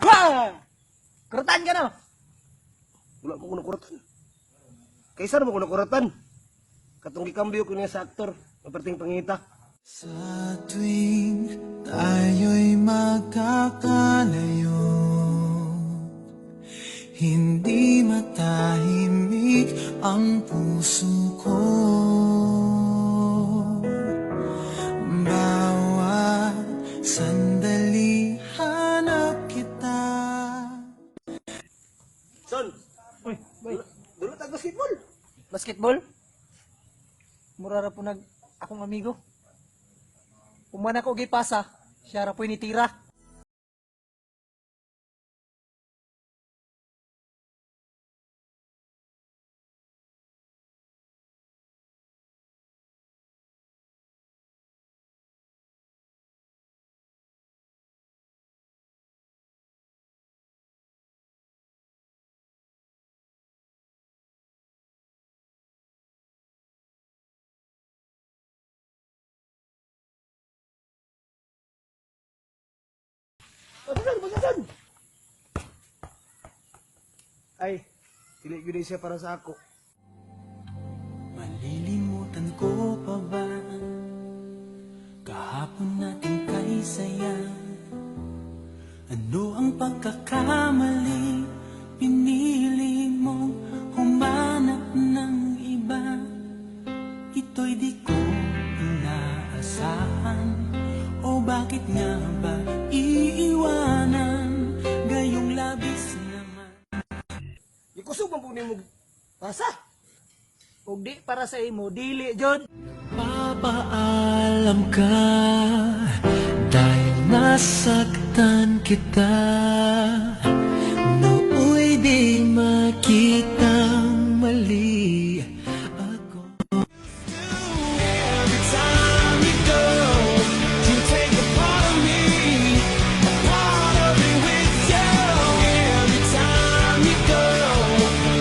Ha! Kurutan ka no? Wala mo ko nakuratan. Kaysa na mo ko nakuratan. Katong gikambyo ko niya sa aktor. Maperting pangita. Sa tuwing tayo'y magkakalayo, hindi matahimik ang puso ko. Bawat sandali hanap kita. Son, Uy, boy. dulot ang basketball. Basketball? Mura ra po akong amigo. Umana ko gipasa, siya ra po initira. Basasan. Ay, dili gyud siya para sa ako. Malilimutan ko pa ba kahapon nating kay saya? Ano ang pagkakamali? Pinili mong humanap ng iba. Ito'y di ko inaasahan. O bakit nga ba iiwanan? Gayong labis naman. Ikusog man po nimo pasa. Ug di para sa imo, dili jud. Papaalam ka dahil nasaktan kita. Nooy di makitang mali ako. Every time you go, you take a part of me, a part of me with you. Every time you go,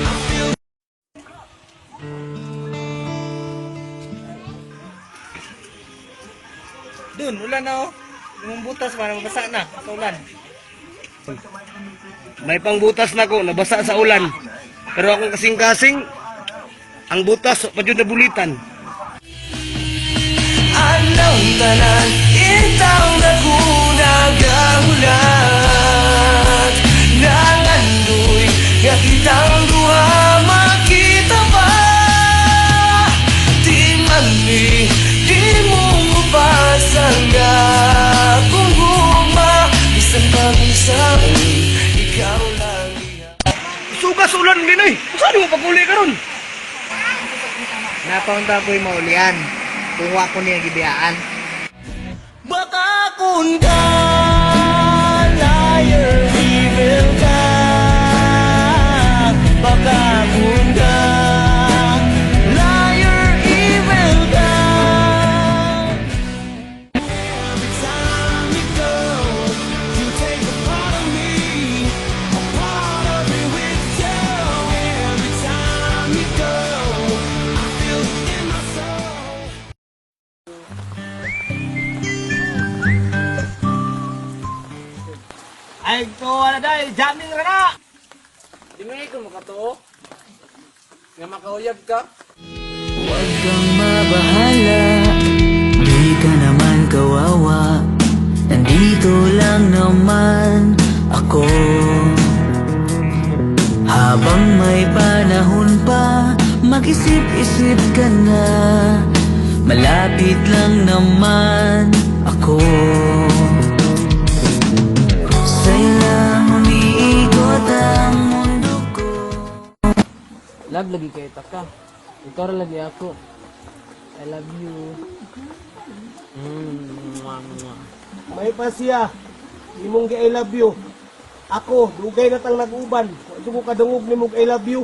I feel. Dun, ulan na oh. Yung butas para mabasa na sa ulan. May pangbutas na ko, nabasa sa ulan. Pero akong kasing-kasing, ang butas, pa dyan nabulitan. Anong tanan, itang nakunagahulat. Nangandoy, nga kitang duha makita pa. Di mani, di mo mapasang nga kung guma. Isang pag-isang, ikaw lang iha. Sugas ulan din eh. Saan mo paguli ka ron? Napaunta ko yung maulian. Tuwa ko niya gibiyaan. Baka kung ka, liar, evil ka. Baka kung ka, liar, evil ka. Every time you go, you take a part of me, a part of me with you. Every time you go, I feel it in my soul. Ay, to wala dahil, jamming ra na! Di mo ikaw makato? Nga makauyab ka? Huwag kang mabahala, di ka naman kawawa. Nandito lang naman ako. Habang may panahon pa, mag-isip-isip ka na. Malapit lang naman ako. Sa'yo lang umiikot ang mundo ko. Love lagi kayo taka. Ikaw ra lagi ako. I love you. May pa siya. Imong gi I love you. Ako, dugay na tang nag-uban. Ito ko kadungog ni mong I love you.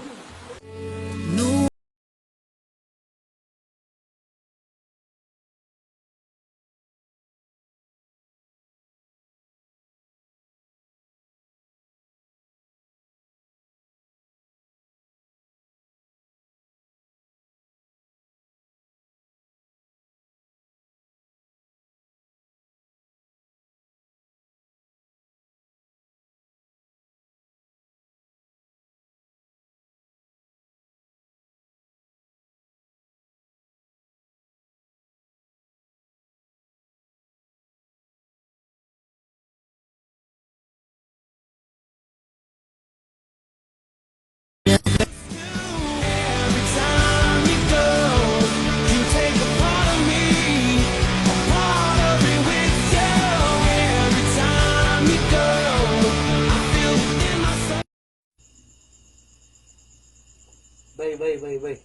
bay.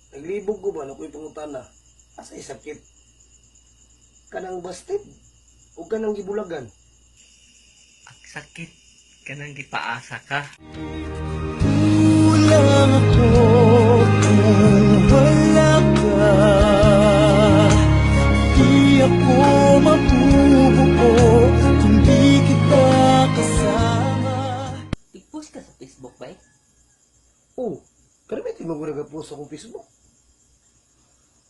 Naglibog ko ba na ko'y pangutana? Asa'y sakit. Kanang bastid o kanang gibulagan? Ang sakit ka nang gipaasa ka. Kulang ako kung wala ka. Di ako mabubuo kung di kita kasama. I-post ka sa Facebook ba? Oo, pero may timang ko nag-post akong Facebook.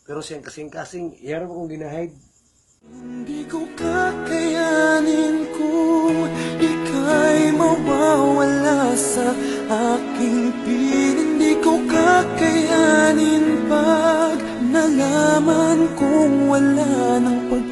Pero siyang kasing-kasing, iharap akong ginahide. Hindi ko kakayanin kung ika'y mawawala sa aking piling. Hindi ko kakayanin pag nalaman kong wala ng pag